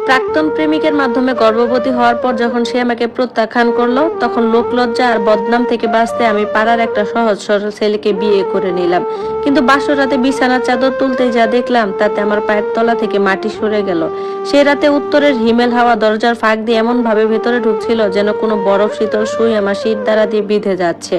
প্রাক্তন প্রেমিকের মাধ্যমে গর্ভবতী হওয়ার পর যখন সে আমাকে প্রত্যাখ্যান করলো, তখন লোকলজ্জা আর বদনাম থেকে বাঁচতে আমি পাড়ার একটা সহজ সরল ছেলেকে বিয়ে করে নিলাম। কিন্তু বাসর রাতে বিছানার চাদর তুলতে যা দেখলাম তাতে আমার পায়ের তলা থেকে মাটি সরে গেল। সেই রাতে উত্তরের হিমেল হাওয়া দরজার ফাঁক দিয়ে এমন ভাবে ভেতরে ঢুকছিল যেন কোনো বরফ শীতল সুই আমার শীত দ্বারা দিয়ে বিঁধে যাচ্ছে।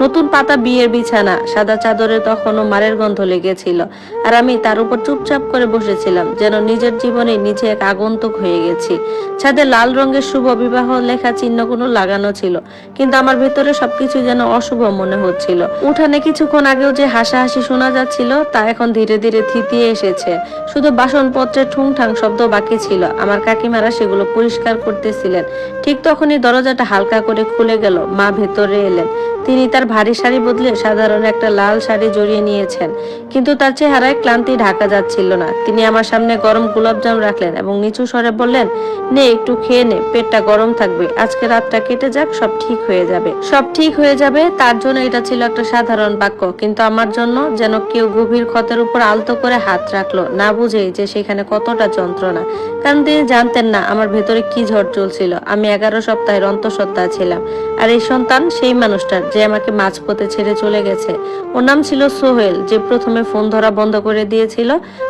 নতুন পাতা বিয়ের বিছানা, সাদা চাদরে তখনও মারের গন্ধ লেগেছিল, আর আমি তার উপর চুপচাপ করে বসেছিলাম, যেন নিজের জীবনে নিজে এক আগন্তুক হয়ে গেছি। ছাদে লাল রঙের শুভ বিবাহ লেখা চিহ্নগুলো লাগানো ছিল, কিন্তু আমার ভেতরে সবকিছু যেন অশুভ মনে হচ্ছিল। উঠানে কিছুক্ষণ আগেও যে হাসাহাসি শোনা যাচ্ছিল তা এখন ধীরে ধীরে থিতিয়ে এসেছে। শুধু বাসনপত্রের ঠুংঠাং শব্দ বাকি ছিল। আমার কাকিমারা সেগুলো পরিষ্কার করতেছিলেন। ঠিক তখনই দরজাটা হালকা করে খুলে গেল। মা ভেতরে এলেন। তিনি তার ভারী শাড়ি বদলে সাধারণ একটা লাল শাড়ি জড়িয়ে নিয়েছেন, কিন্তু তার চেহারায় ক্লান্তি ঢাকা যাচ্ছিল না। তিনি আমার সামনে গরম গোলাপজাম রাখলেন এবং নিচু স্বরে বললেন, নে একটু খেয়ে নে, পেটটা গরম থাকবে, আজকে রাতটা কেটে যাক, সব ঠিক হয়ে যাবে। সব ঠিক হয়ে যাবে, তার জন্য এটা ছিল একটা সাধারণ বাক্য, কিন্তু আমার জন্য যেন কেউ গভীর ক্ষতের উপর আলতো করে হাত রাখলো, না বুঝেই যে সেখানে কতটা যন্ত্রণা। কারণ তিনি জানতেন না আমার ভেতরে কি ঝড় চলছিল। আমি 11 সপ্তাহের অন্তঃসত্ত্বা ছিলাম, আর এই সন্তান সেই মানুষটার যে আমাকে মাঝপথে ছেড়ে চলে গেছে। ওর নাম ছিল সোহেল, যে প্রথমে ফোন ধরা বন্ধ করে দিয়েছিল,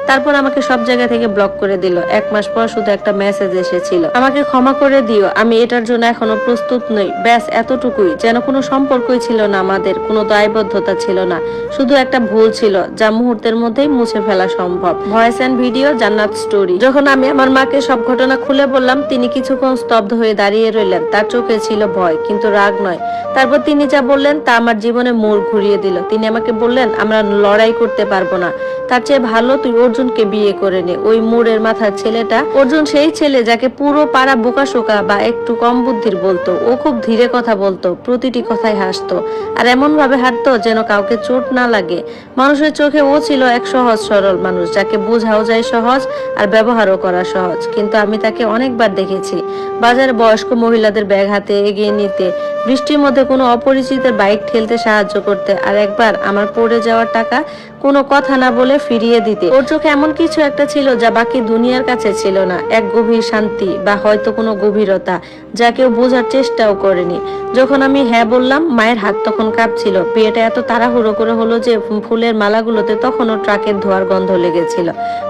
তারপর আমাকে সব জায়গা থেকে ব্লক করে দিল। 1 মাস পর শুধু একটা মেসেজ এসেছিল, আমাকে ক্ষমা করে দিও, আমি এটার জন্য এখনো প্রস্তুত নই। ব্যাস এতটুকুই। যেন কোনো সম্পর্কই ছিল না আমাদের, কোনো দায়বদ্ধতা ছিল না, শুধু একটা ভুল ছিল যা মুহূর্তের মধ্যেই মুছে ফেলা সম্ভব। ভয়েস এন্ড ভিডিও, জান্নাত স্টোরি। যখন আমি আমার মাকে সব ঘটনা খুলে বললাম, তিনি কিছুক্ষণ স্তব্ধ হয়ে দাঁড়িয়ে রইলেন। তার চোখে ছিল ভয়, কিন্তু রাগ নয়। তারপর তিনি যা বললেন তা আমার জীবনে মোড় ঘুরিয়ে দিল। তিনি আমাকে বললেন, আমরা লড়াই করতে পারবো না, তার চেয়ে ভালো তুই অর্জুনকে বিয়ে করে নে। ওই মোড়ের মাথার ছেলেটা অর্জুন, সেই ছেলে যাকে পুরো পাড়া বোকাশোকা বা একটু কম বুদ্ধির বলতো। ও খুব ধীরে কথা বলতো, প্রতিটি কথায় হাসতো, আর এমন ভাবে হাঁটতো যেন কাউকে চোট না লাগে। মানুষের চোখে ও ছিল এক সহজ সরল মানুষ, যাকে বোঝাও যায় সহজ আর ব্যবহারও করা সহজ। কিন্তু আমি তাকে অনেকবার দেখেছি বাজারে বয়স্ক মহিলাদের ব্যাগ হাতে এগিয়ে নিতে, বৃষ্টির মধ্যে কোনো অপরিচিতের বাইক ঠেলতে সাহায্য করতে, আর একবার আমার পড়ে যাওয়ার টাকা কোনো কথা না বলে ফিরিয়ে দিতে। ওর চোখে এমন কিছু একটা ছিল যা বাকি দুনিয়ার কাছে ছিল না, এক গভীর শান্তি বা হয়তো কোনো গভীরতা যা কেউ বোঝার চেষ্টাও করেনি। যখন আমি হ্যাঁ বললাম, মায়ের হাত তখন কাঁপছিল। বিয়েটা এত তাড়াহুড়ো করে হলো যে ফুলের মালাগুলোতে তখনও ট্রাকের ধোয়ার গন্ধ লেগেছিল।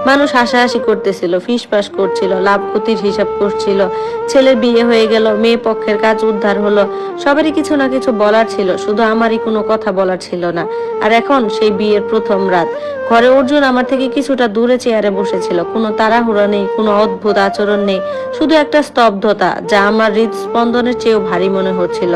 মানুষ হাসাহাসি করতেছিল, ফিসফাস করছিল, লাভ ক্ষতির হিসাব করছিল। ছেলের বিয়ে হয়ে গেল, মেয়ে পক্ষের কাজ উদ্ধার হলো। সবারই কিছু না কিছু বলার ছিল, শুধু আমারই কোনো কথা বলার ছিল না। আর এখন সেই বিয়ের প্রথম রাত। ঘরে অর্জুন আমার থেকে কিছুটা দূরে চেয়ারে বসেছিল। কোনো তাড়াহুড়া নেই, কোনো অদ্ভুত আচরণ নেই, শুধু একটা স্তব্ধতা যা আমার হৃদস্পন্দনের চেয়েও ভারী মনে হচ্ছিল।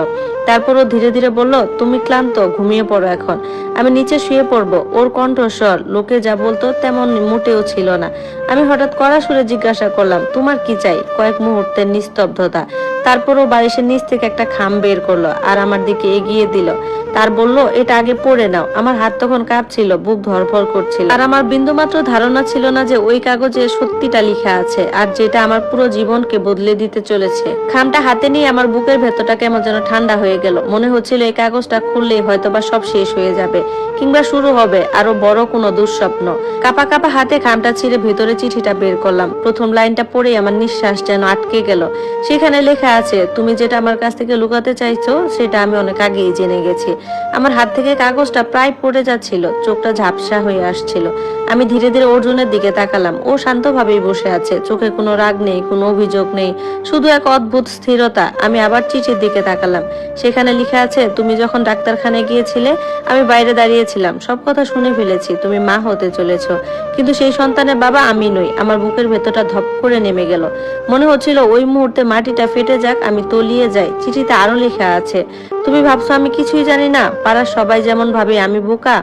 তারপরও ধীরে ধীরে বলল, তুমি ক্লান্ত, ঘুমিয়ে পড়ো এখন, আমি নিচে শুয়ে পড়বো। ওর কণ্ঠস্বর লোকে যা বলতো তেমন মোটেও ছিল না। আমি হঠাৎ কড়া সুরে জিজ্ঞাসা করলাম, তোমার কি চাই? কয়েক মুহূর্তের নিস্তব্ধতা। তারপরও বালিশের নিচ থেকে একটা খাম বের করলো আর আমার দিকে এগিয়ে দিল। তার বলল, এটা আগে পড়ে নাও। আমার হাত তখন কাঁপছিল, বুক ধরফর করছিল, আর আমার বিন্দুমাত্র ধারণা ছিল না যে ওই কাগজে সত্যিটা লেখা আছে, আর যেটা আমার পুরো জীবনকে বদলে দিতে চলেছে। খামটা হাতে নিয়ে আমার বুকের ভেতরটা কেমন যেন ঠান্ডা হয়ে গেল। মনে হচ্ছিল এই কাগজটা খুললেই হয়তোবা সব শেষ হয়ে যাবে, কিংবা শুরু হবে আরো বড় কোনো দুঃস্বপ্ন। কাপা কাপা হাতে খামটা ছিঁড়ে ভেতরে চিঠিটা বের করলাম। প্রথম লাইনটা পড়ে আমার নিঃশ্বাস যেন আটকে গেল। সেখানে লেখা আছে, তুমি যেটা আমার কাছ থেকে লুকাতে চাইছো সেটা আমি অনেক আগেই জেনে গেছি। আমার হাত থেকে কাগজটা প্রায় পড়ে যাচ্ছিল, চোখটা ঝাপসা হয়ে আসছিল। আমি ধীরে ধীরে অর্জুনের দিকে তাকালাম। ও শান্তভাবেই বসে আছে, চোখে কোনো রাগ নেই, কোনো অভিযোগ নেই, শুধু এক অদ্ভুত স্থিরতা। আমি আবার চিঠির দিকে তাকালাম। সেখানে লেখা আছে, তুমি যখন ডাক্তারখানায় গিয়েছিলে আমি বাইরে দাঁড়িয়েছিলাম, সব কথা শুনে ফেলেছি। তুমি মা হতে চলেছো, কিন্তু সেই সন্তানের বাবা আমি নই। আমার বুকের ভেতরটা ধপ করে নেমে গেল। মনে হচ্ছিল ওই মুহূর্তে মাটিটা ফেটে যাক, আমি তলিয়ে যাই। চিঠিতে আরো লেখা আছে, তুমি ভাবছো আমি কিছুই জানি না? পাড়ার সবাই যেমন ভাবে আমি বোকা,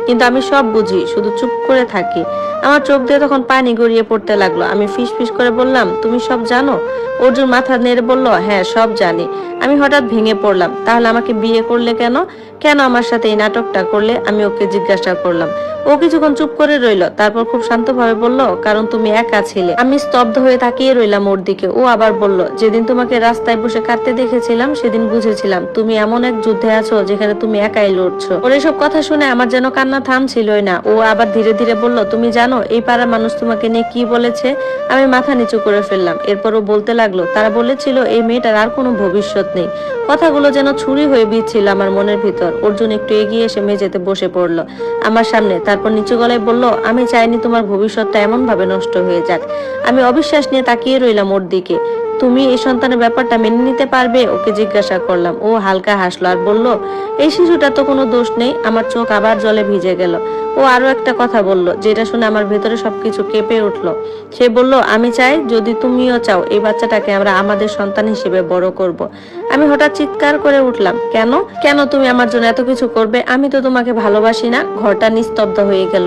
কিন্তু আমি সব বুঝি, শুধু চুপ করে থাকি। আমার চোখ দিয়ে তখন পানি গড়িয়ে পড়তে লাগলো। আমি ফিস ফিস করে বললাম, তুমি সব জানো? অর্জুন মাথা নেড়ে বলল, হ্যাঁ সব জানি। আমি হঠাৎ ভেঙে পড়লাম, তাহলে আমাকে বিয়ে করলে কেন? কেন আমার সাথে এই নাটকটা করলে? আমি ওকে জিজ্ঞাসা করলাম। ও কিছুক্ষণ চুপ করে রইল, তারপর খুব শান্তভাবে বলল, কারণ তুমি একা ছিলে। আমি স্তব্ধ হয়ে তাকিয়ে রইলাম ওর দিকে। ও আবার বলল, যেদিন তোমাকে রাস্তায় বসে কাঁদতে দেখেছিলাম সেদিন বুঝেছিলাম তুমি এমন এক যুদ্ধে আছো যেখানে তুমি একাই লড়ছো। ওর এসব কথা শুনে আমার যেন কান্না কান্না থামছিলই না। ও আবার ধীরে ধীরে বলল, তুমি জানো এই পাড়ার মানুষ তোমাকে নিয়ে কি বলেছে? আমি মাথা নিচু করে ফেললাম। এরপর ও বলতে লাগলো, তারা বলেছিল এই মেয়েটার আর কোনো ভবিষ্যৎ নেই। কথাগুলো যেন ছুরি হয়ে বিচ্ছিল আমার মনের ভিতর। অর্জুন একটু এগিয়ে এসে মেঝেতে বসে পড়লো আমার সামনে, তারপর নিচু গলায় বলল, আমি চাইনি তোমার ভবিষ্যৎটা এমন ভাবে নষ্ট হয়ে যাক। আমি অবিশ্বাস নিয়ে তাকিয়ে রইলাম ওর দিকে। তুমি এই সন্তানের ব্যাপারটা মেনে নিতে পারবে? ওকে জিজ্ঞাসা করলাম। ও হালকা হাসলো আর বলল, এই শিশুটা তো কোনো দোষ নেই। আমার চোখ আবার জলে ভিজে গেল। ও আরো একটা কথা বলল, যেটা শুনে আমার ভেতরে সবকিছু কেঁপে উঠলো। সে বলল, আমি চাই যদি তুমিও চাও এই বাচ্চাটাকে আমরা আমাদের সন্তান হিসেবে বড় করব। আমি হঠাৎ চিৎকার করে উঠলাম, কেন কেন তুমি আমার জন্য এত কিছু করবে? আমি তো তোমাকে ভালোবাসি না। ঘরটা নিস্তব্ধ হয়ে গেল।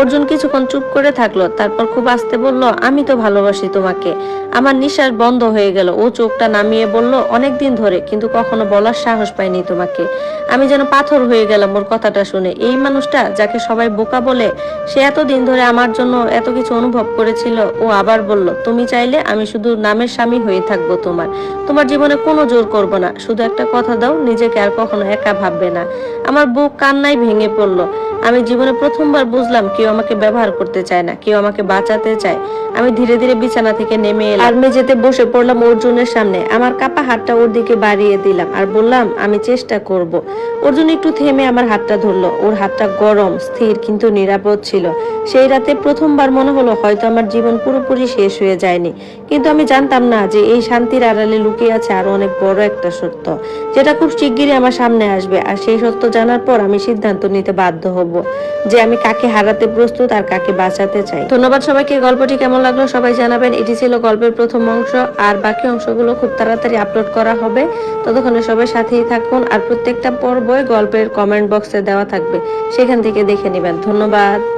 অর্জুন কিছুক্ষণ চুপ করে থাকলো, তারপর খুব আস্তে বলল, আমি তো ভালোবাসি তোমাকে। আমার নিঃশ্বাস বন্ধ হয়ে গেল। ও চোখটা নামিয়ে বলল, অনেকদিন ধরে, কিন্তু কখনো বলার সাহস পাইনি তোমাকে। আমি যেন পাথর হয়ে গেলাম ওর কথাটা শুনে। এই মানুষটা যাকে সবাই বোকা বলে, সে এতদিন ধরে আমার জন্য এত কিছু অনুভব করেছিল। ও আবার বলল, তুমি চাইলে আমি শুধু নামের স্বামী হয়ে থাকবো তোমার। তোমার জীবনে কোনো জোর করব না। শুধু একটা কথা দাও, নিজেকে আর কখনো একা ভাববে না। আমার বুক কান্নায় ভেঙে পড়লো। আমি জীবনে প্রথমবার বুঝলাম কেউ আমাকে ব্যবহার করতে চায় না, কেউ আমাকে বাঁচাতে চায়। আমি ধীরে ধীরে বিছানা থেকে নেমে এলাম আর মেঝেতে বসে পড়লাম অর্জুনের সামনে। আমার কাপা হাতটা ওর দিকে বাড়িয়ে দিলাম আর বললাম, আমি চেষ্টা করব। অর্জুন একটু থেমে আমার হাতটা ধরলো। ওর হাতটা গরম, স্থির, কিন্তু নিরাপদ ছিল। সেই রাতে প্রথমবার মনে হলো হয়তো আমার জীবন পুরোপুরি শেষ হয়ে যায়নি। কিন্তু আমি জানতাম না যে এই শান্তির আড়ালে লুকিয়ে আছে আরো অনেক বড় একটা সত্য, যেটা খুব শিগগিরই আমার সামনে আসবে। আর সেই সত্য জানার পর আমি সিদ্ধান্ত নিতে বাধ্য হব যে আমি কাকে হারাতে প্রস্তুত আর কাকে বাঁচাতে চাই। ধন্যবাদ সবাইকে। গল্পটি কেমন লাগলো সবাই জানাবেন। এটি ছিল গল্পের প্রথম অংশ, আর বাকি অংশগুলো খুব তাড়াতাড়ি আপলোড করা হবে। ততক্ষণে সবাই সাথেই থাকুন, আর প্রত্যেকটা পর্বই গল্পের কমেন্ট বক্সে দেওয়া থাকবে, সেখান থেকে দেখে নেবেন। ধন্যবাদ।